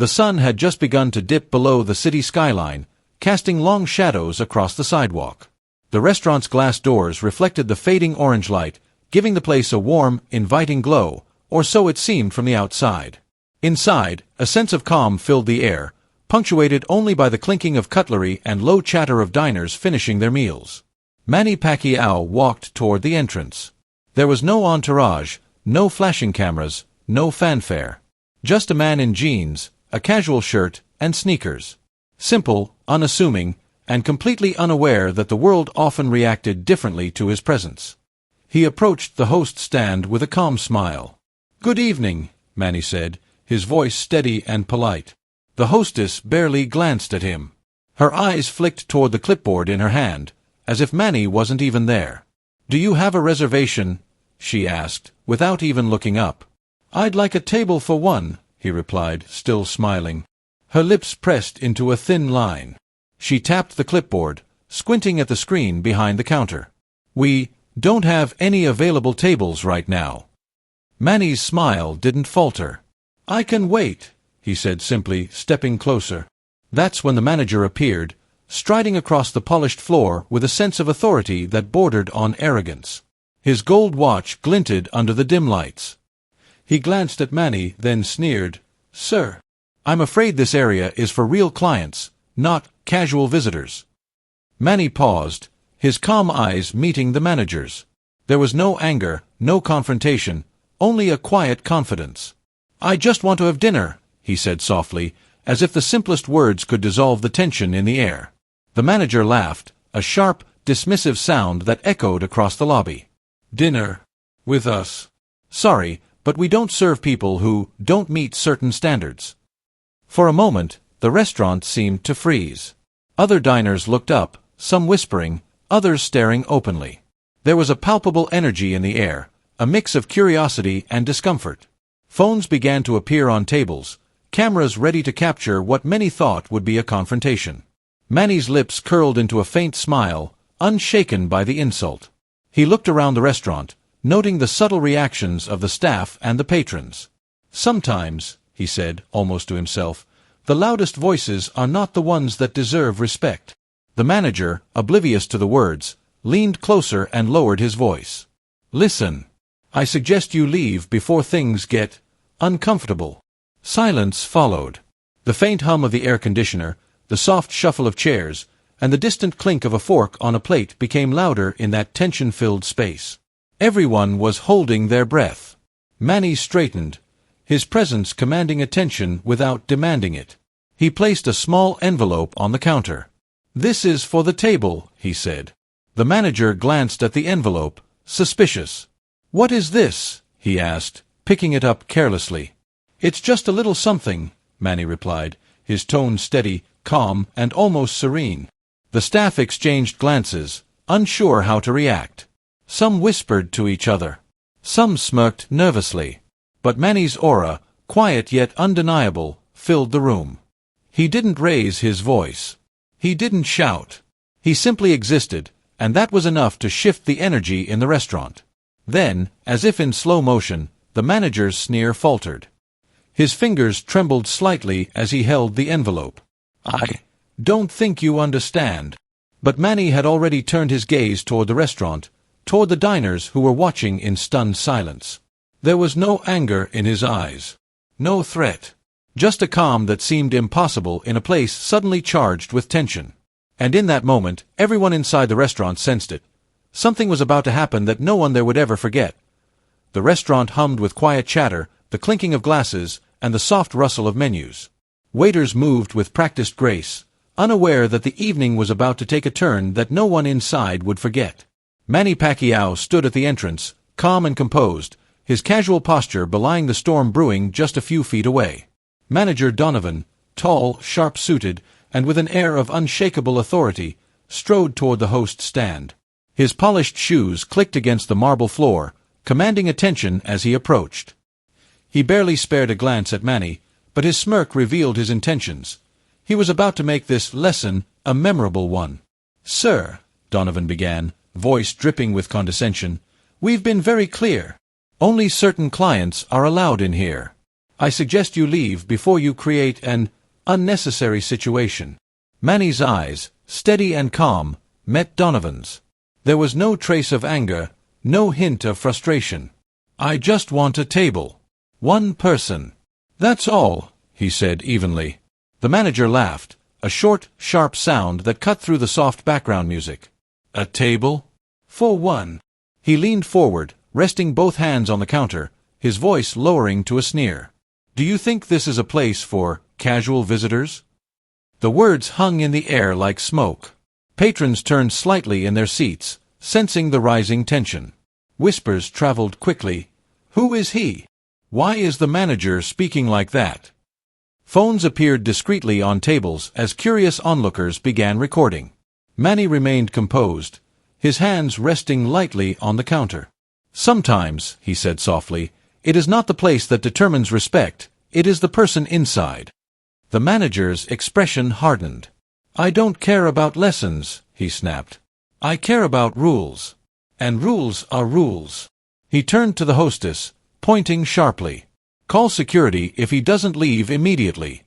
The sun had just begun to dip below the city skyline, casting long shadows across the sidewalk. The restaurant's glass doors reflected the fading orange light, giving the place a warm, inviting glow, or so it seemed from the outside. Inside, a sense of calm filled the air, punctuated only by the clinking of cutlery and low chatter of diners finishing their meals. Manny Pacquiao walked toward the entrance. There was no entourage, no flashing cameras, no fanfare. Just a man in jeans, a casual shirt, and sneakers. Simple, unassuming, and completely unaware that the world often reacted differently to his presence. He approached the host stand with a calm smile. "Good evening," Manny said, his voice steady and polite. The hostess barely glanced at him. Her eyes flicked toward the clipboard in her hand, as if Manny wasn't even there. "Do you have a reservation?" she asked, without even looking up. "I'd like a table for one," he replied, still smiling. Her lips pressed into a thin line. She tapped the clipboard, squinting at the screen behind the counter. "We don't have any available tables right now." Manny's smile didn't falter. "I can wait," he said simply, stepping closer. That's when the manager appeared, striding across the polished floor with a sense of authority that bordered on arrogance. His gold watch glinted under the dim lights. He glanced at Manny, then sneered, "Sir, I'm afraid this area is for real clients, not casual visitors." Manny paused, his calm eyes meeting the manager's. There was no anger, no confrontation, only a quiet confidence. "I just want to have dinner," he said softly, as if the simplest words could dissolve the tension in the air. The manager laughed, a sharp, dismissive sound that echoed across the lobby. "Dinner? With us? Sorry, but we don't serve people who don't meet certain standards." For a moment, the restaurant seemed to freeze. Other diners looked up, some whispering, others staring openly. There was a palpable energy in the air, a mix of curiosity and discomfort. Phones began to appear on tables, cameras ready to capture what many thought would be a confrontation. Manny's lips curled into a faint smile, unshaken by the insult. He looked around the restaurant, noting the subtle reactions of the staff and the patrons. "Sometimes," he said, almost to himself, "the loudest voices are not the ones that deserve respect." The manager, oblivious to the words, leaned closer and lowered his voice. "Listen. I suggest you leave before things get uncomfortable." Silence followed. The faint hum of the air conditioner, the soft shuffle of chairs, and the distant clink of a fork on a plate became louder in that tension-filled space. Everyone was holding their breath. Manny straightened, his presence commanding attention without demanding it. He placed a small envelope on the counter. "This is for the table," he said. The manager glanced at the envelope, suspicious. "What is this?" he asked, picking it up carelessly. "It's just a little something," Manny replied, his tone steady, calm, and almost serene. The staff exchanged glances, unsure how to react. Some whispered to each other. Some smirked nervously. But Manny's aura, quiet yet undeniable, filled the room. He didn't raise his voice. He didn't shout. He simply existed, and that was enough to shift the energy in the restaurant. Then, as if in slow motion, the manager's sneer faltered. His fingers trembled slightly as he held the envelope. "I don't think you understand." But Manny had already turned his gaze toward the restaurant, toward the diners who were watching in stunned silence. There was no anger in his eyes. No threat. Just a calm that seemed impossible in a place suddenly charged with tension. And in that moment, everyone inside the restaurant sensed it. Something was about to happen that no one there would ever forget. The restaurant hummed with quiet chatter, the clinking of glasses, and the soft rustle of menus. Waiters moved with practiced grace, unaware that the evening was about to take a turn that no one inside would forget. Manny Pacquiao stood at the entrance, calm and composed, his casual posture belying the storm brewing just a few feet away. Manager Donovan, tall, sharp-suited, and with an air of unshakable authority, strode toward the host stand. His polished shoes clicked against the marble floor, commanding attention as he approached. He barely spared a glance at Manny, but his smirk revealed his intentions. He was about to make this lesson a memorable one. "Sir," Donovan began, voice dripping with condescension, "we've been very clear. Only certain clients are allowed in here. I suggest you leave before you create an unnecessary situation. Manny's eyes, steady and calm, met Donovan's. There was no trace of anger, no hint of frustration. I just want a table. One person. That's all, he said evenly. The manager laughed, a short, sharp sound that cut through the soft background music. A table? For one. He leaned forward, resting both hands on the counter, his voice lowering to a sneer. Do you think this is a place for casual visitors? The words hung in the air like smoke. Patrons turned slightly in their seats, sensing the rising tension. Whispers traveled quickly. Who is he? Why is the manager speaking like that? Phones appeared discreetly on tables as curious onlookers began recording. Manny remained composed, his hands resting lightly on the counter. Sometimes, he said softly, it is not the place that determines respect, it is the person inside. The manager's expression hardened. I don't care about lessons, he snapped. I care about rules. And rules are rules. He turned to the hostess, pointing sharply. Call security if he doesn't leave immediately.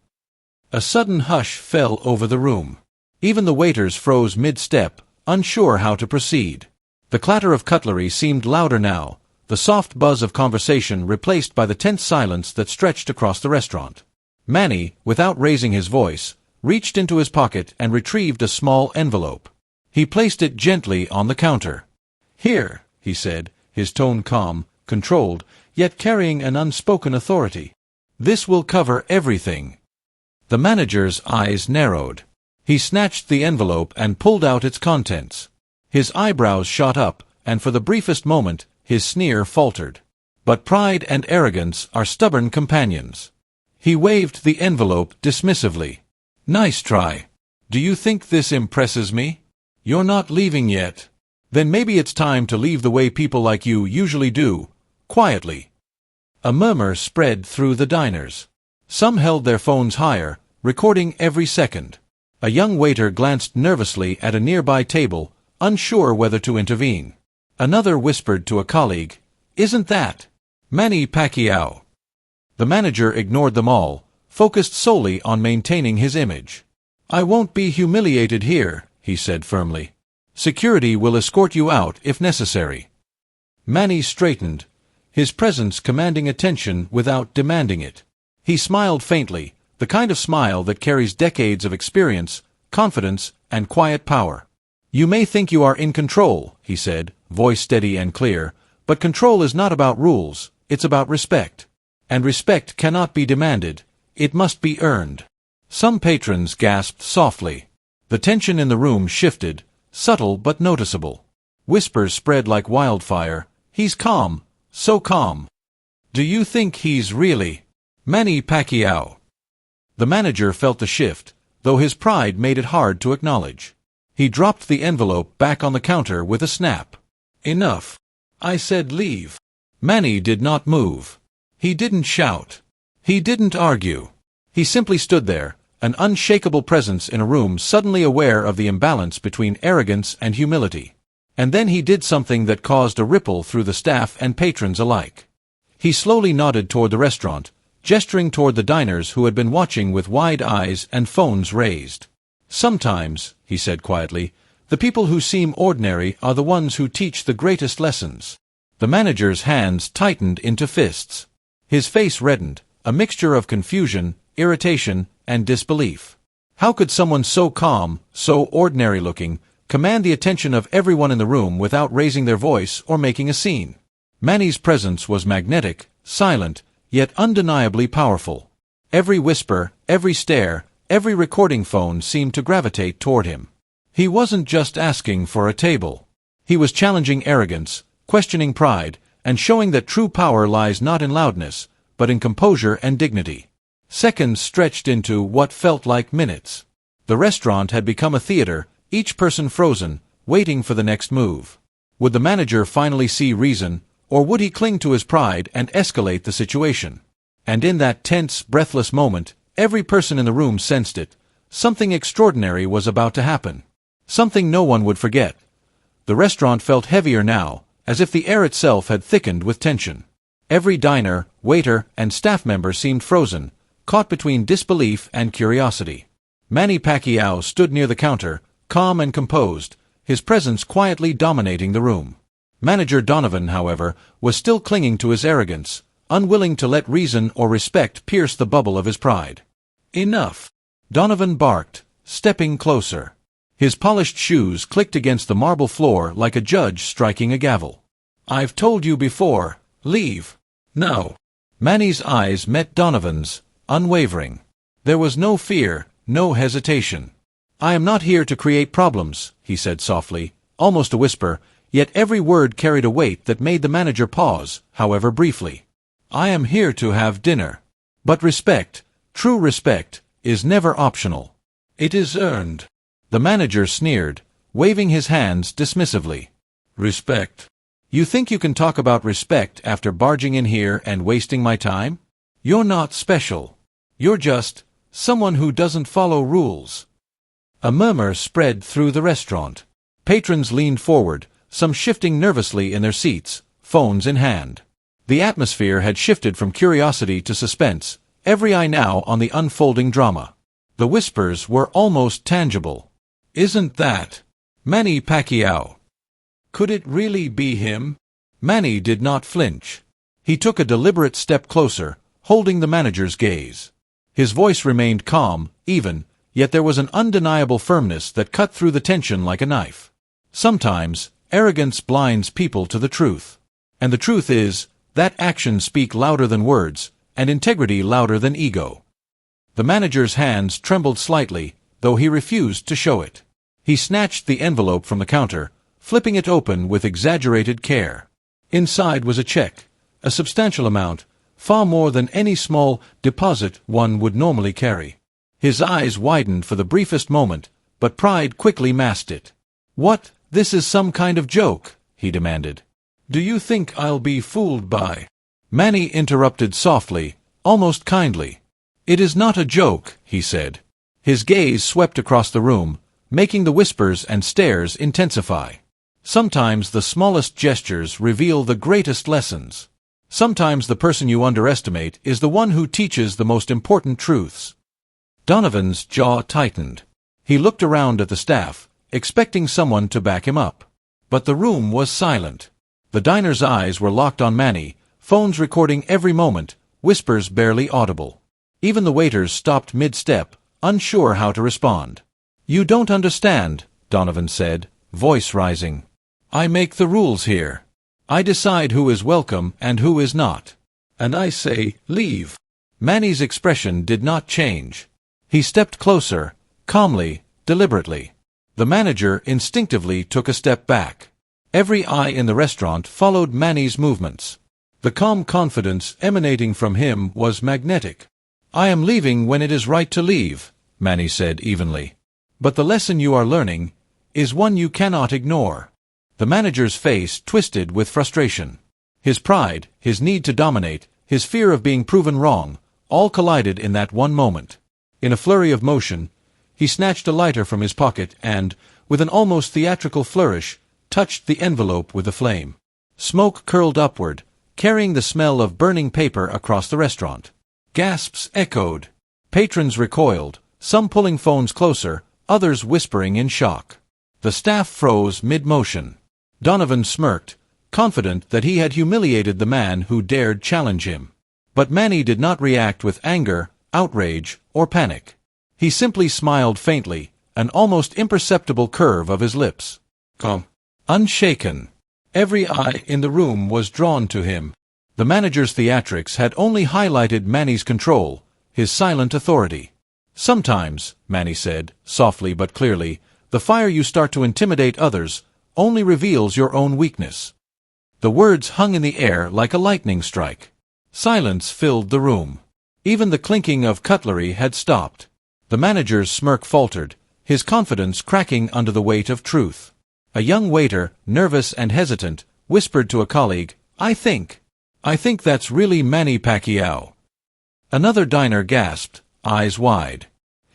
A sudden hush fell over the room. Even the waiters froze mid-step, unsure how to proceed. The clatter of cutlery seemed louder now, the soft buzz of conversation replaced by the tense silence that stretched across the restaurant. Manny, without raising his voice, reached into his pocket and retrieved a small envelope. He placed it gently on the counter. Here, he said, his tone calm, controlled, yet carrying an unspoken authority. This will cover everything. The manager's eyes narrowed. He snatched the envelope and pulled out its contents. His eyebrows shot up, and for the briefest moment, his sneer faltered. But pride and arrogance are stubborn companions. He waved the envelope dismissively. Nice try. Do you think this impresses me? You're not leaving yet. Then maybe it's time to leave the way people like you usually do, quietly. A murmur spread through the diners. Some held their phones higher, recording every second. A young waiter glanced nervously at a nearby table, unsure whether to intervene. Another whispered to a colleague, Isn't that Manny Pacquiao? The manager ignored them all, focused solely on maintaining his image. I won't be humiliated here, he said firmly. Security will escort you out if necessary. Manny straightened, his presence commanding attention without demanding it. He smiled faintly, the kind of smile that carries decades of experience, confidence, and quiet power. You may think you are in control, he said, voice steady and clear, but control is not about rules, it's about respect. And respect cannot be demanded, it must be earned. Some patrons gasped softly. The tension in the room shifted, subtle but noticeable. Whispers spread like wildfire. He's calm, so calm. Do you think he's really Manny Pacquiao? The manager felt the shift, though his pride made it hard to acknowledge. He dropped the envelope back on the counter with a snap. Enough. I said leave. Manny did not move. He didn't shout. He didn't argue. He simply stood there, an unshakable presence in a room suddenly aware of the imbalance between arrogance and humility. And then he did something that caused a ripple through the staff and patrons alike. He slowly nodded toward the restaurant, gesturing toward the diners who had been watching with wide eyes and phones raised. Sometimes, he said quietly, the people who seem ordinary are the ones who teach the greatest lessons. The manager's hands tightened into fists. His face reddened, a mixture of confusion, irritation, and disbelief. How could someone so calm, so ordinary-looking, command the attention of everyone in the room without raising their voice or making a scene? Manny's presence was magnetic, silent, yet undeniably powerful. Every whisper, every stare, every recording phone seemed to gravitate toward him. He wasn't just asking for a table. He was challenging arrogance, questioning pride, and showing that true power lies not in loudness, but in composure and dignity. Seconds stretched into what felt like minutes. The restaurant had become a theater, each person frozen, waiting for the next move. Would the manager finally see reason, or would he cling to his pride and escalate the situation? And in that tense, breathless moment, every person in the room sensed it. Something extraordinary was about to happen. Something no one would forget. The restaurant felt heavier now, as if the air itself had thickened with tension. Every diner, waiter, and staff member seemed frozen, caught between disbelief and curiosity. Manny Pacquiao stood near the counter, calm and composed, his presence quietly dominating the room. Manager Donovan, however, was still clinging to his arrogance, unwilling to let reason or respect pierce the bubble of his pride. "Enough!" Donovan barked, stepping closer. His polished shoes clicked against the marble floor like a judge striking a gavel. "I've told you before, leave. Now." Manny's eyes met Donovan's, unwavering. There was no fear, no hesitation. "I am not here to create problems," he said softly, almost a whisper, yet every word carried a weight that made the manager pause, however briefly. "I am here to have dinner. But respect, true respect, is never optional. It is earned." The manager sneered, waving his hands dismissively. "Respect? You think you can talk about respect after barging in here and wasting my time? You're not special. You're just someone who doesn't follow rules." A murmur spread through the restaurant. Patrons leaned forward, some shifting nervously in their seats, phones in hand. The atmosphere had shifted from curiosity to suspense, every eye now on the unfolding drama. The whispers were almost tangible. "Isn't that Manny Pacquiao? Could it really be him?" Manny did not flinch. He took a deliberate step closer, holding the manager's gaze. His voice remained calm, even, yet there was an undeniable firmness that cut through the tension like a knife. Sometimes, arrogance blinds people to the truth. And the truth is, that actions speak louder than words, and integrity louder than ego. The manager's hands trembled slightly, though he refused to show it. He snatched the envelope from the counter, flipping it open with exaggerated care. Inside was a check, a substantial amount, far more than any small deposit one would normally carry. His eyes widened for the briefest moment, but pride quickly masked it. "What? This is some kind of joke?" he demanded. "Do you think I'll be fooled by—" Manny interrupted softly, almost kindly. "It is not a joke," he said. His gaze swept across the room, making the whispers and stares intensify. Sometimes the smallest gestures reveal the greatest lessons. Sometimes the person you underestimate is the one who teaches the most important truths. Donovan's jaw tightened. He looked around at the staff, expecting someone to back him up. But the room was silent. The diner's eyes were locked on Manny, phones recording every moment, whispers barely audible. Even the waiters stopped mid-step, unsure how to respond. "You don't understand," Donovan said, voice rising. "I make the rules here. I decide who is welcome and who is not. And I say, leave." Manny's expression did not change. He stepped closer, calmly, deliberately. The manager instinctively took a step back. Every eye in the restaurant followed Manny's movements. The calm confidence emanating from him was magnetic. "I am leaving when it is right to leave," Manny said evenly. "But the lesson you are learning is one you cannot ignore." The manager's face twisted with frustration. His pride, his need to dominate, his fear of being proven wrong, all collided in that one moment. In a flurry of motion, he snatched a lighter from his pocket and, with an almost theatrical flourish, touched the envelope with the flame. Smoke curled upward, carrying the smell of burning paper across the restaurant. Gasps echoed. Patrons recoiled, some pulling phones closer, others whispering in shock. The staff froze mid-motion. Donovan smirked, confident that he had humiliated the man who dared challenge him. But Manny did not react with anger, outrage, or panic. He simply smiled faintly, an almost imperceptible curve of his lips. Calm. Unshaken. Every eye in the room was drawn to him. The manager's theatrics had only highlighted Manny's control, his silent authority. "Sometimes," Manny said, softly but clearly, "the fire you start to intimidate others only reveals your own weakness." The words hung in the air like a lightning strike. Silence filled the room. Even the clinking of cutlery had stopped. The manager's smirk faltered, his confidence cracking under the weight of truth. A young waiter, nervous and hesitant, whispered to a colleague, I think that's really Manny Pacquiao." Another diner gasped, eyes wide.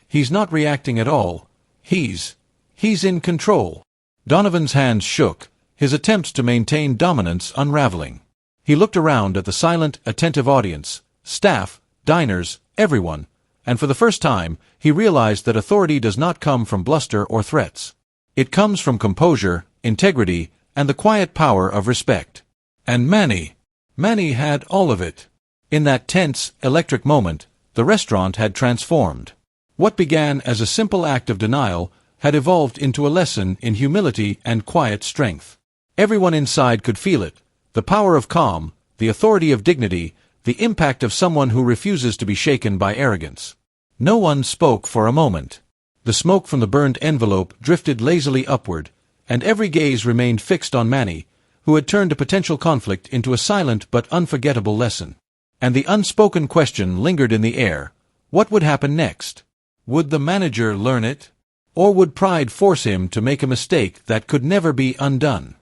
"He's not reacting at all. He's in control." Donovan's hands shook, his attempts to maintain dominance unraveling. He looked around at the silent, attentive audience, staff, diners, everyone, and for the first time, he realized that authority does not come from bluster or threats. It comes from composure, integrity, and the quiet power of respect. And Manny had all of it. In that tense, electric moment, the restaurant had transformed. What began as a simple act of denial had evolved into a lesson in humility and quiet strength. Everyone inside could feel it, the power of calm, the authority of dignity, the impact of someone who refuses to be shaken by arrogance. No one spoke for a moment. The smoke from the burned envelope drifted lazily upward, and every gaze remained fixed on Manny, who had turned a potential conflict into a silent but unforgettable lesson. And the unspoken question lingered in the air: what would happen next? Would the manager learn it? Or would pride force him to make a mistake that could never be undone?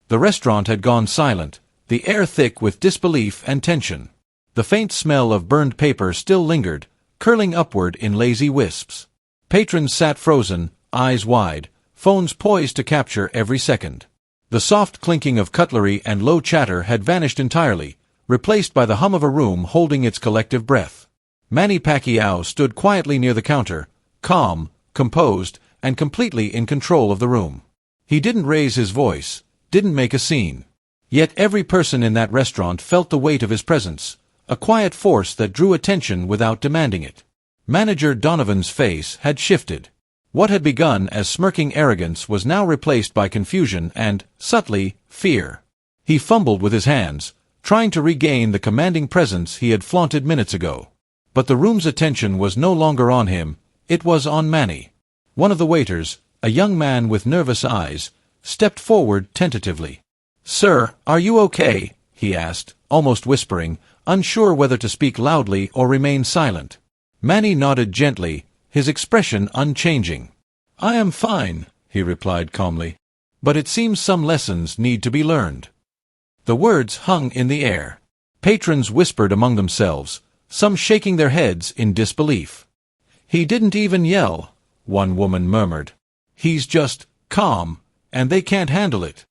The restaurant had gone silent, the air thick with disbelief and tension. The faint smell of burned paper still lingered, curling upward in lazy wisps. Patrons sat frozen, eyes wide, phones poised to capture every second. The soft clinking of cutlery and low chatter had vanished entirely, replaced by the hum of a room holding its collective breath. Manny Pacquiao stood quietly near the counter, calm, composed, and completely in control of the room. He didn't raise his voice, didn't make a scene. Yet every person in that restaurant felt the weight of his presence, a quiet force that drew attention without demanding it. Manager Donovan's face had shifted. What had begun as smirking arrogance was now replaced by confusion and, subtly, fear. He fumbled with his hands, trying to regain the commanding presence he had flaunted minutes ago. But the room's attention was no longer on him, it was on Manny. One of the waiters, a young man with nervous eyes, stepped forward tentatively. "Sir, are you okay?" he asked, almost whispering, unsure whether to speak loudly or remain silent. Manny nodded gently, his expression unchanging. "I am fine," he replied calmly. "But it seems some lessons need to be learned." The words hung in the air. Patrons whispered among themselves, some shaking their heads in disbelief. "He didn't even yell," one woman murmured. "He's just calm, and they can't handle it."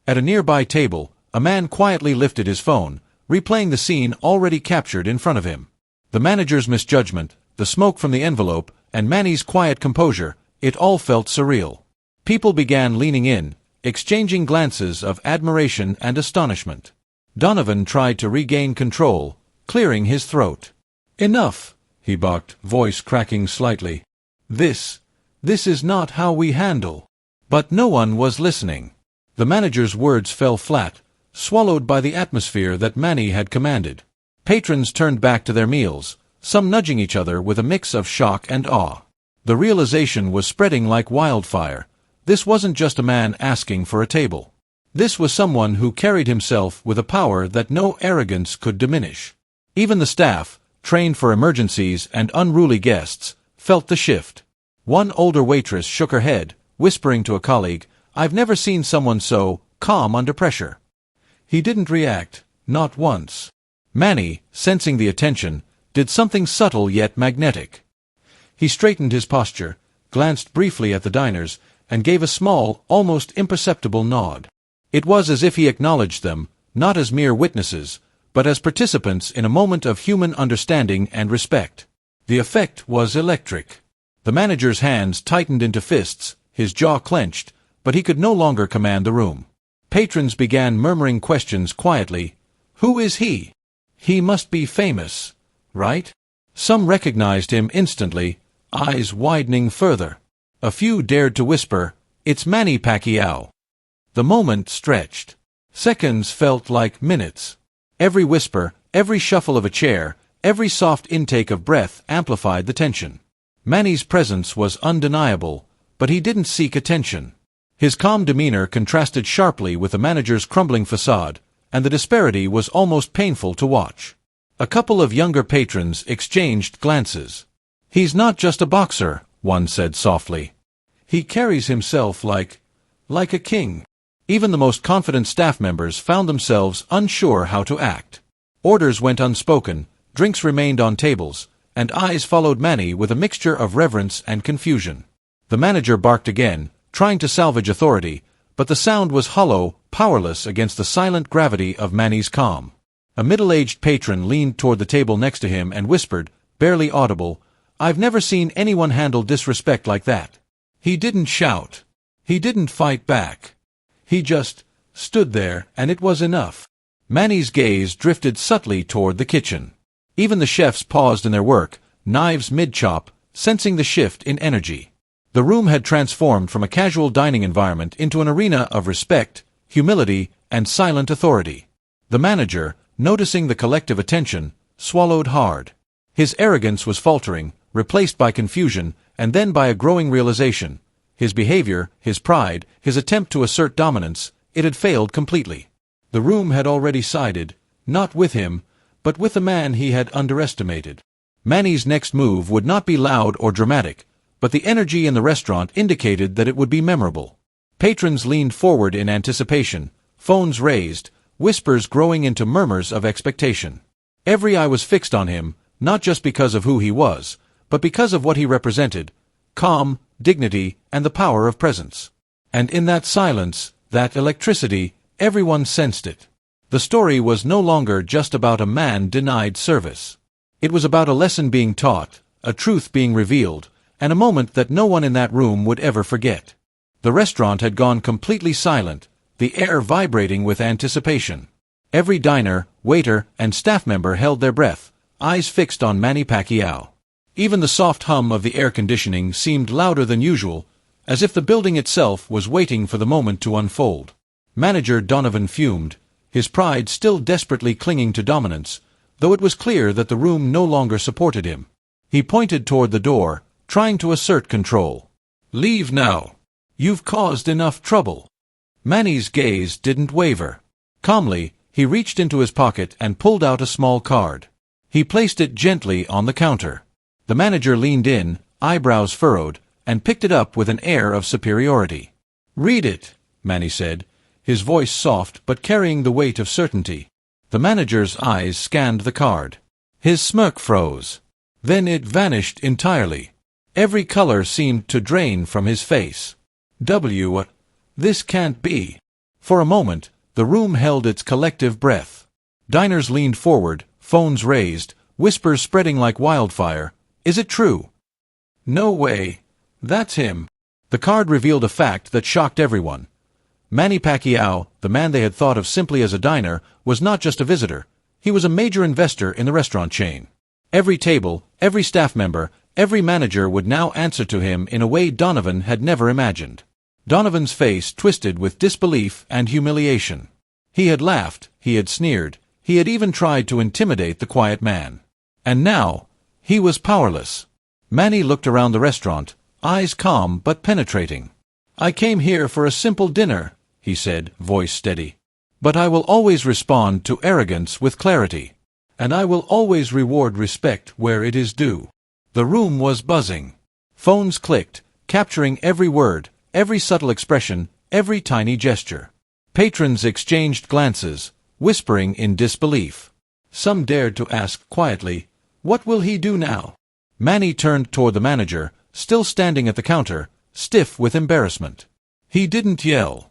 At a nearby table, a man quietly lifted his phone, replaying the scene already captured in front of him. The manager's misjudgment, the smoke from the envelope, and Manny's quiet composure, it all felt surreal. People began leaning in, exchanging glances of admiration and astonishment. Donovan tried to regain control, clearing his throat. "Enough," he barked, voice cracking slightly. This is not how we handle." But no one was listening. The manager's words fell flat, swallowed by the atmosphere that Manny had commanded. Patrons turned back to their meals, some nudging each other with a mix of shock and awe. The realization was spreading like wildfire. This wasn't just a man asking for a table. This was someone who carried himself with a power that no arrogance could diminish. Even the staff, trained for emergencies and unruly guests, felt the shift. One older waitress shook her head, whispering to a colleague, "I've never seen someone so calm under pressure." He didn't react, not once. Manny, sensing the attention, did something subtle yet magnetic. He straightened his posture, glanced briefly at the diners, and gave a small, almost imperceptible nod. It was as if he acknowledged them, not as mere witnesses, but as participants in a moment of human understanding and respect. The effect was electric. The manager's hands tightened into fists, his jaw clenched, but he could no longer command the room. Patrons began murmuring questions quietly. "Who is he? He must be famous, right?" Some recognized him instantly, eyes widening further. A few dared to whisper, "It's Manny Pacquiao." The moment stretched. Seconds felt like minutes. Every whisper, every shuffle of a chair, every soft intake of breath amplified the tension. Manny's presence was undeniable, but he didn't seek attention. His calm demeanor contrasted sharply with the manager's crumbling facade, and the disparity was almost painful to watch. A couple of younger patrons exchanged glances. "He's not just a boxer," one said softly. "He carries himself like a king." Even the most confident staff members found themselves unsure how to act. Orders went unspoken, drinks remained on tables, and eyes followed Manny with a mixture of reverence and confusion. The manager barked again, trying to salvage authority, but the sound was hollow, powerless against the silent gravity of Manny's calm. A middle-aged patron leaned toward the table next to him and whispered, barely audible, "I've never seen anyone handle disrespect like that." He didn't shout. He didn't fight back. He just stood there, and it was enough. Manny's gaze drifted subtly toward the kitchen. Even the chefs paused in their work, knives mid-chop, sensing the shift in energy. The room had transformed from a casual dining environment into an arena of respect, humility, and silent authority. The manager, noticing the collective attention, swallowed hard. His arrogance was faltering, replaced by confusion, and then by a growing realization. His behavior, his pride, his attempt to assert dominance, it had failed completely. The room had already sided, not with him, but with the man he had underestimated. Manny's next move would not be loud or dramatic, but the energy in the restaurant indicated that it would be memorable. Patrons leaned forward in anticipation, phones raised, whispers growing into murmurs of expectation. Every eye was fixed on him, not just because of who he was, but because of what he represented: calm, dignity, and the power of presence. And in that silence, that electricity, everyone sensed it. The story was no longer just about a man denied service. It was about a lesson being taught, a truth being revealed, and a moment that no one in that room would ever forget. The restaurant had gone completely silent, the air vibrating with anticipation. Every diner, waiter, and staff member held their breath, eyes fixed on Manny Pacquiao. Even the soft hum of the air conditioning seemed louder than usual, as if the building itself was waiting for the moment to unfold. Manager Donovan fumed, his pride still desperately clinging to dominance, though it was clear that the room no longer supported him. He pointed toward the door, trying to assert control. "Leave now. You've caused enough trouble." Manny's gaze didn't waver. Calmly, he reached into his pocket and pulled out a small card. He placed it gently on the counter. The manager leaned in, eyebrows furrowed, and picked it up with an air of superiority. "Read it," Manny said, his voice soft but carrying the weight of certainty. The manager's eyes scanned the card. His smirk froze. Then it vanished entirely. Every color seemed to drain from his face. This can't be." For a moment, the room held its collective breath. Diners leaned forward, phones raised, whispers spreading like wildfire. "Is it true?" "No way. That's him." The card revealed a fact that shocked everyone. Manny Pacquiao, the man they had thought of simply as a diner, was not just a visitor. He was a major investor in the restaurant chain. Every table, every staff member, every manager would now answer to him in a way Donovan had never imagined. Donovan's face twisted with disbelief and humiliation. He had laughed, he had sneered, he had even tried to intimidate the quiet man. And now, he was powerless. Manny looked around the restaurant, eyes calm but penetrating. "I came here for a simple dinner," he said, voice steady. "But I will always respond to arrogance with clarity. And I will always reward respect where it is due." The room was buzzing. Phones clicked, capturing every word, every subtle expression, every tiny gesture. Patrons exchanged glances, whispering in disbelief. Some dared to ask quietly, "What will he do now?" Manny turned toward the manager, still standing at the counter, stiff with embarrassment. He didn't yell.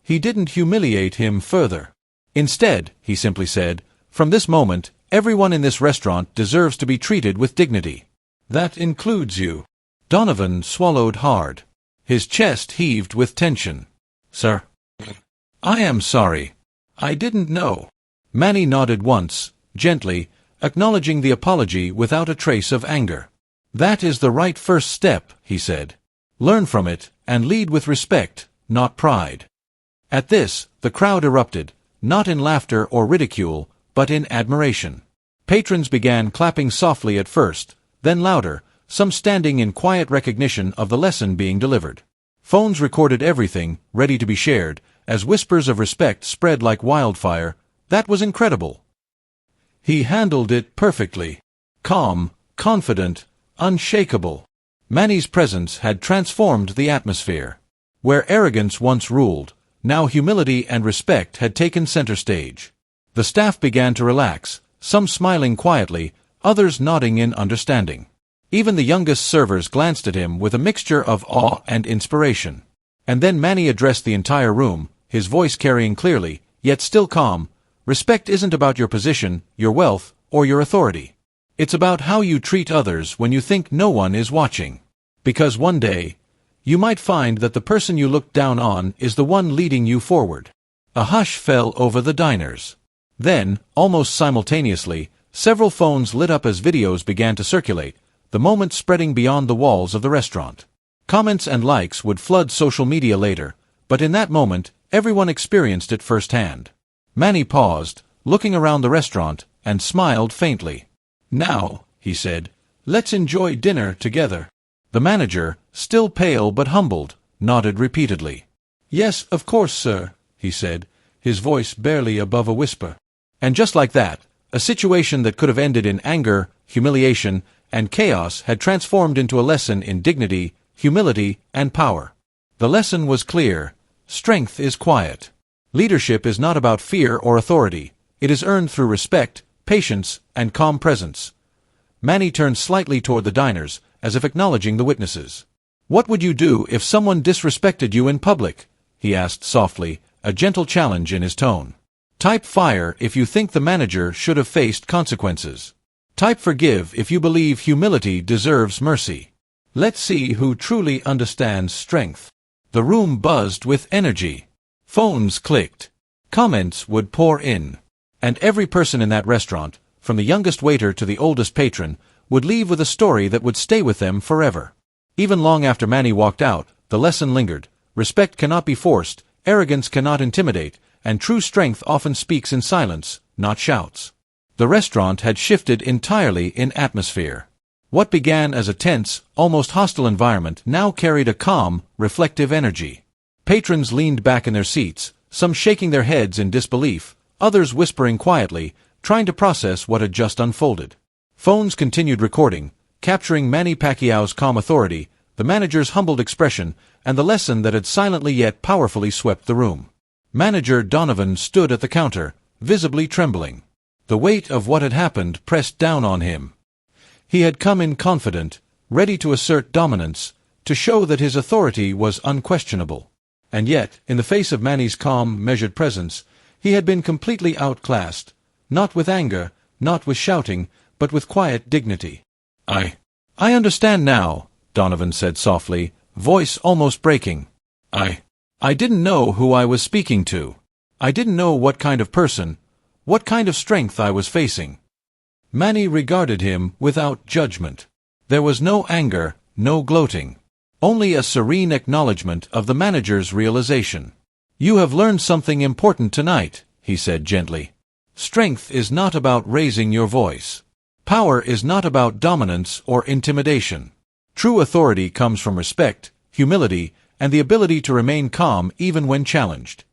He didn't humiliate him further. Instead, he simply said, "From this moment, everyone in this restaurant deserves to be treated with dignity. That includes you." Donovan swallowed hard. His chest heaved with tension. "Sir, I am sorry. I didn't know." Manny nodded once, gently, acknowledging the apology without a trace of anger. "That is the right first step," he said. "Learn from it, and lead with respect, not pride." At this, the crowd erupted, not in laughter or ridicule, but in admiration. Patrons began clapping softly at first, then louder, some standing in quiet recognition of the lesson being delivered. Phones recorded everything, ready to be shared, as whispers of respect spread like wildfire. "That was incredible. He handled it perfectly. Calm, confident, unshakable." Manny's presence had transformed the atmosphere. Where arrogance once ruled, now humility and respect had taken center stage. The staff began to relax, some smiling quietly, others nodding in understanding. Even the youngest servers glanced at him with a mixture of awe and inspiration. And then Manny addressed the entire room, his voice carrying clearly, yet still calm, Respect isn't about your position, your wealth, or your authority. It's about how you treat others when you think no one is watching. Because one day, you might find that the person you looked down on is the one leading you forward. A hush fell over the diners. Then, almost simultaneously, several phones lit up as videos began to circulate, the moment spreading beyond the walls of the restaurant. Comments and likes would flood social media later, but in that moment, everyone experienced it firsthand. Manny paused, looking around the restaurant, and smiled faintly. "Now," he said, "let's enjoy dinner together." The manager, still pale but humbled, nodded repeatedly. "Yes, of course, sir," he said, his voice barely above a whisper. And just like that, a situation that could have ended in anger, humiliation, and chaos had transformed into a lesson in dignity, humility, and power. The lesson was clear: strength is quiet. Leadership is not about fear or authority. It is earned through respect, patience, and calm presence. Manny turned slightly toward the diners, as if acknowledging the witnesses. "What would you do if someone disrespected you in public?" he asked softly, a gentle challenge in his tone. "Type fire if you think the manager should have faced consequences. Type forgive if you believe humility deserves mercy. Let's see who truly understands strength." The room buzzed with energy. Phones clicked. Comments would pour in. And every person in that restaurant, from the youngest waiter to the oldest patron, would leave with a story that would stay with them forever. Even long after Manny walked out, the lesson lingered. Respect cannot be forced, arrogance cannot intimidate, and true strength often speaks in silence, not shouts. The restaurant had shifted entirely in atmosphere. What began as a tense, almost hostile environment now carried a calm, reflective energy. Patrons leaned back in their seats, some shaking their heads in disbelief, others whispering quietly, trying to process what had just unfolded. Phones continued recording, capturing Manny Pacquiao's calm authority, the manager's humbled expression, and the lesson that had silently yet powerfully swept the room. Manager Donovan stood at the counter, visibly trembling. The weight of what had happened pressed down on him. He had come in confident, ready to assert dominance, to show that his authority was unquestionable. And yet, in the face of Manny's calm, measured presence, he had been completely outclassed, not with anger, not with shouting, but with quiet dignity. I understand now," Donovan said softly, voice almost breaking. I didn't know who I was speaking to. I didn't know what kind of person, what kind of strength I was facing." Manny regarded him without judgment. There was no anger, no gloating. Only a serene acknowledgement of the manager's realization. "You have learned something important tonight," he said gently. "Strength is not about raising your voice. Power is not about dominance or intimidation. True authority comes from respect, humility, and the ability to remain calm even when challenged."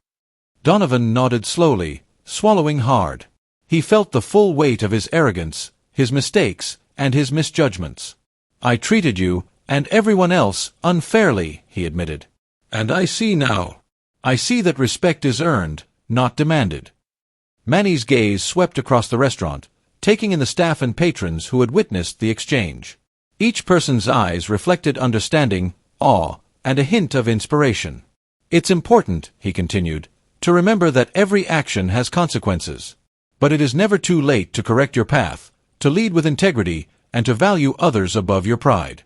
Donovan nodded slowly, swallowing hard. He felt the full weight of his arrogance, his mistakes, and his misjudgments. "I treated you, and everyone else, unfairly," he admitted. "And I see now. I see that respect is earned, not demanded." Manny's gaze swept across the restaurant, taking in the staff and patrons who had witnessed the exchange. Each person's eyes reflected understanding, awe, and a hint of inspiration. "It's important," he continued, "to remember that every action has consequences. But it is never too late to correct your path, to lead with integrity, and to value others above your pride."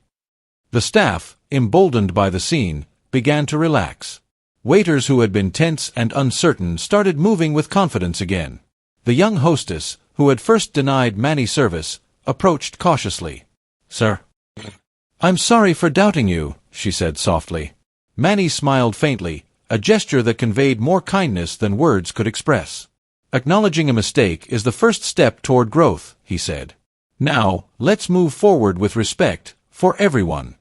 The staff, emboldened by the scene, began to relax. Waiters who had been tense and uncertain started moving with confidence again. The young hostess, who had first denied Manny service, approached cautiously. "Sir, I'm sorry for doubting you," she said softly. Manny smiled faintly, a gesture that conveyed more kindness than words could express. "Acknowledging a mistake is the first step toward growth," he said. "Now, let's move forward with respect, for everyone."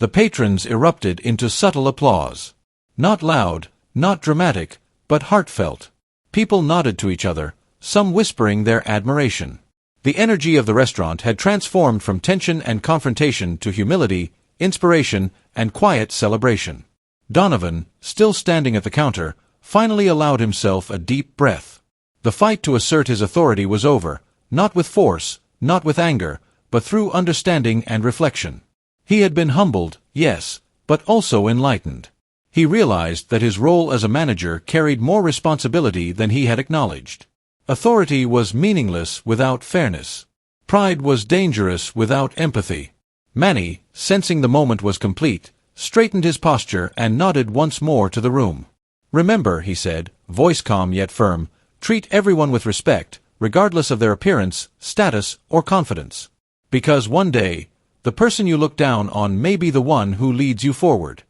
The patrons erupted into subtle applause. Not loud, not dramatic, but heartfelt. People nodded to each other, some whispering their admiration. The energy of the restaurant had transformed from tension and confrontation to humility, inspiration, and quiet celebration. Donovan, still standing at the counter, finally allowed himself a deep breath. The fight to assert his authority was over, not with force, not with anger, but through understanding and reflection. He had been humbled, yes, but also enlightened. He realized that his role as a manager carried more responsibility than he had acknowledged. Authority was meaningless without fairness. Pride was dangerous without empathy. Manny, sensing the moment was complete, straightened his posture and nodded once more to the room. "Remember," he said, voice calm yet firm, "treat everyone with respect, regardless of their appearance, status, or confidence. Because one day, the person you look down on may be the one who leads you forward."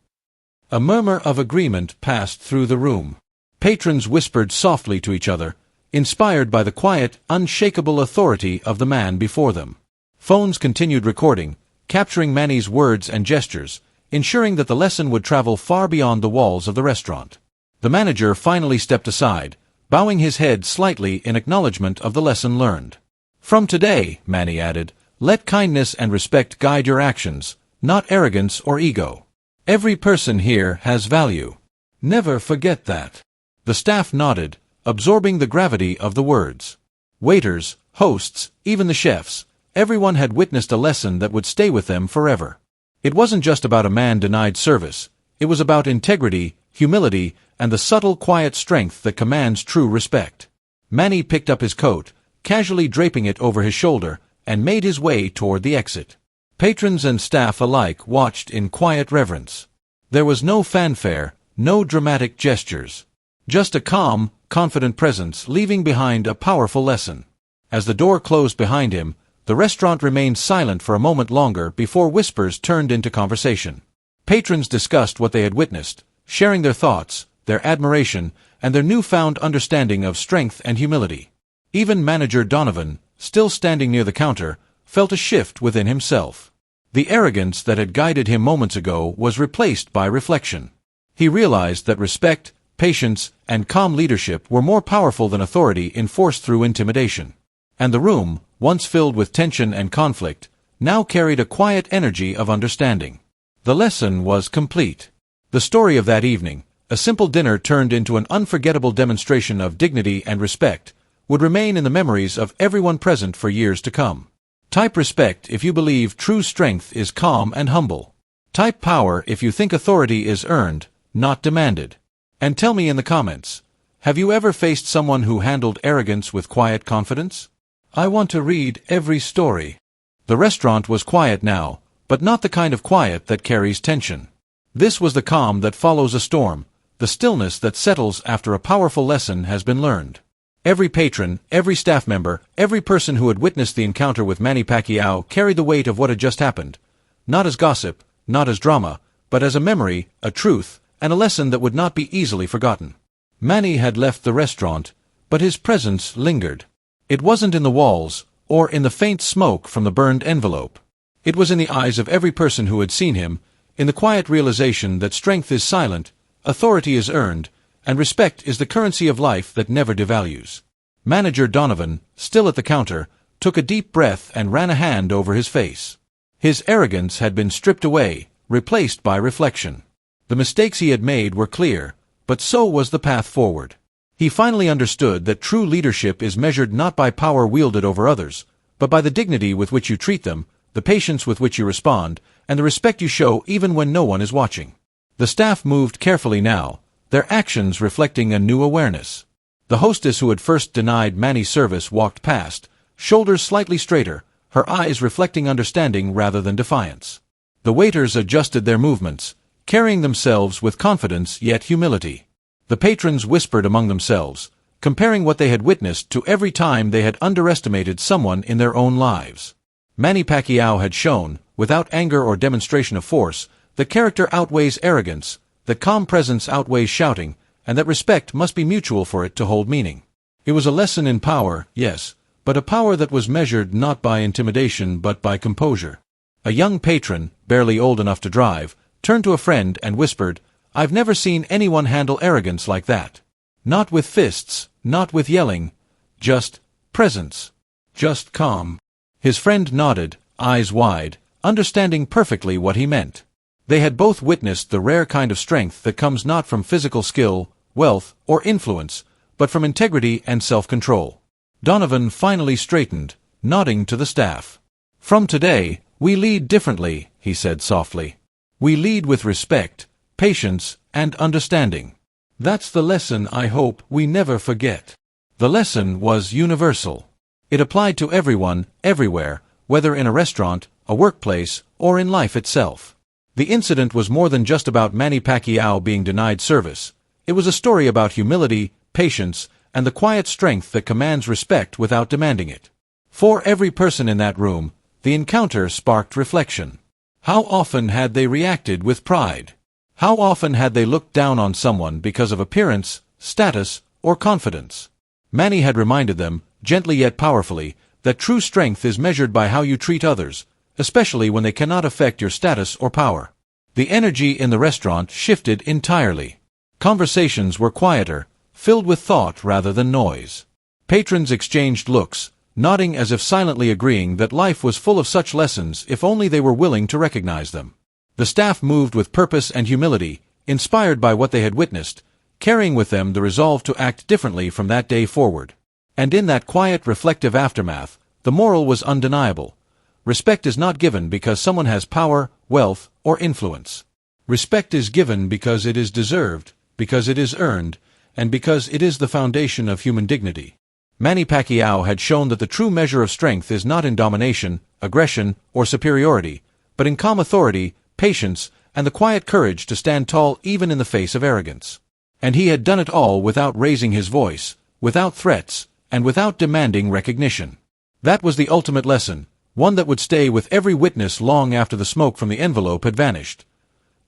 A murmur of agreement passed through the room. Patrons whispered softly to each other, inspired by the quiet, unshakable authority of the man before them. Phones continued recording, capturing Manny's words and gestures, ensuring that the lesson would travel far beyond the walls of the restaurant. The manager finally stepped aside, bowing his head slightly in acknowledgement of the lesson learned. "From today," Manny added, "let kindness and respect guide your actions, not arrogance or ego. Every person here has value. Never forget that." The staff nodded, absorbing the gravity of the words. Waiters, hosts, even the chefs, everyone had witnessed a lesson that would stay with them forever. It wasn't just about a man denied service. It was about integrity, humility, and the subtle, quiet strength that commands true respect. Manny picked up his coat, casually draping it over his shoulder, and made his way toward the exit. Patrons and staff alike watched in quiet reverence. There was no fanfare, no dramatic gestures. Just a calm, confident presence leaving behind a powerful lesson. As the door closed behind him, the restaurant remained silent for a moment longer before whispers turned into conversation. Patrons discussed what they had witnessed, sharing their thoughts, their admiration, and their newfound understanding of strength and humility. Even manager Donovan, still standing near the counter, felt a shift within himself. The arrogance that had guided him moments ago was replaced by reflection. He realized that respect, patience, and calm leadership were more powerful than authority enforced through intimidation. And the room, once filled with tension and conflict, now carried a quiet energy of understanding. The lesson was complete. The story of that evening, a simple dinner turned into an unforgettable demonstration of dignity and respect, would remain in the memories of everyone present for years to come. Type respect if you believe true strength is calm and humble. Type power if you think authority is earned, not demanded. And tell me in the comments, have you ever faced someone who handled arrogance with quiet confidence? I want to read every story. The restaurant was quiet now, but not the kind of quiet that carries tension. This was the calm that follows a storm, the stillness that settles after a powerful lesson has been learned. Every patron, every staff member, every person who had witnessed the encounter with Manny Pacquiao carried the weight of what had just happened. Not as gossip, not as drama, but as a memory, a truth, and a lesson that would not be easily forgotten. Manny had left the restaurant, but his presence lingered. It wasn't in the walls, or in the faint smoke from the burned envelope. It was in the eyes of every person who had seen him, in the quiet realization that strength is silent, authority is earned, and respect is the currency of life that never devalues. Manager Donovan, still at the counter, took a deep breath and ran a hand over his face. His arrogance had been stripped away, replaced by reflection. The mistakes he had made were clear, but so was the path forward. He finally understood that true leadership is measured not by power wielded over others, but by the dignity with which you treat them, the patience with which you respond, and the respect you show even when no one is watching. The staff moved carefully now, their actions reflecting a new awareness. The hostess who had first denied Manny's service walked past, shoulders slightly straighter, her eyes reflecting understanding rather than defiance. The waiters adjusted their movements, carrying themselves with confidence yet humility. The patrons whispered among themselves, comparing what they had witnessed to every time they had underestimated someone in their own lives. Manny Pacquiao had shown, without anger or demonstration of force, that character outweighs arrogance, that calm presence outweighs shouting, and that respect must be mutual for it to hold meaning. It was a lesson in power, yes, but a power that was measured not by intimidation but by composure. A young patron, barely old enough to drive, turned to a friend and whispered, "I've never seen anyone handle arrogance like that. Not with fists, not with yelling, just presence, just calm." His friend nodded, eyes wide, understanding perfectly what he meant. They had both witnessed the rare kind of strength that comes not from physical skill, wealth, or influence, but from integrity and self-control. Donovan finally straightened, nodding to the staff. "From today, we lead differently," he said softly. "We lead with respect, patience, and understanding. That's the lesson I hope we never forget." The lesson was universal. It applied to everyone, everywhere, whether in a restaurant, a workplace, or in life itself. The incident was more than just about Manny Pacquiao being denied service. It was a story about humility, patience, and the quiet strength that commands respect without demanding it. For every person in that room, the encounter sparked reflection. How often had they reacted with pride? How often had they looked down on someone because of appearance, status, or confidence? Manny had reminded them, gently yet powerfully, that true strength is measured by how you treat others, especially when they cannot affect your status or power. The energy in the restaurant shifted entirely. Conversations were quieter, filled with thought rather than noise. Patrons exchanged looks, nodding as if silently agreeing that life was full of such lessons if only they were willing to recognize them. The staff moved with purpose and humility, inspired by what they had witnessed, carrying with them the resolve to act differently from that day forward. And in that quiet, reflective aftermath, the moral was undeniable. Respect is not given because someone has power, wealth, or influence. Respect is given because it is deserved, because it is earned, and because it is the foundation of human dignity. Manny Pacquiao had shown that the true measure of strength is not in domination, aggression, or superiority, but in calm authority, patience, and the quiet courage to stand tall even in the face of arrogance. And he had done it all without raising his voice, without threats, and without demanding recognition. That was the ultimate lesson, one that would stay with every witness long after the smoke from the envelope had vanished.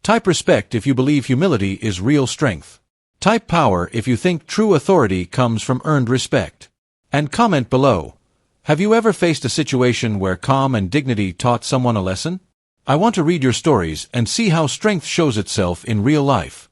Type respect if you believe humility is real strength. Type power if you think true authority comes from earned respect. And comment below. Have you ever faced a situation where calm and dignity taught someone a lesson? I want to read your stories and see how strength shows itself in real life.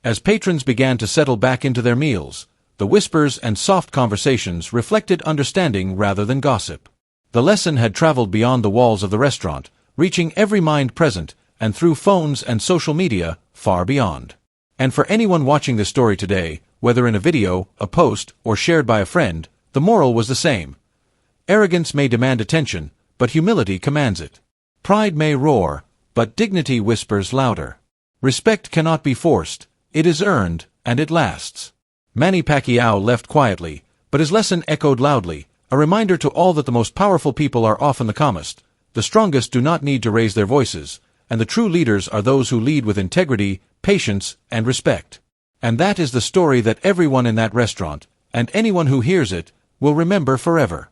As patrons began to settle back into their meals, the whispers and soft conversations reflected understanding rather than gossip. The lesson had traveled beyond the walls of the restaurant, reaching every mind present, and through phones and social media, far beyond. And for anyone watching this story today, whether in a video, a post, or shared by a friend, the moral was the same. Arrogance may demand attention, but humility commands it. Pride may roar, but dignity whispers louder. Respect cannot be forced, it is earned, and it lasts. Manny Pacquiao left quietly, but his lesson echoed loudly, a reminder to all that the most powerful people are often the calmest, the strongest do not need to raise their voices, and the true leaders are those who lead with integrity, patience, and respect. And that is the story that everyone in that restaurant, and anyone who hears it, will remember forever.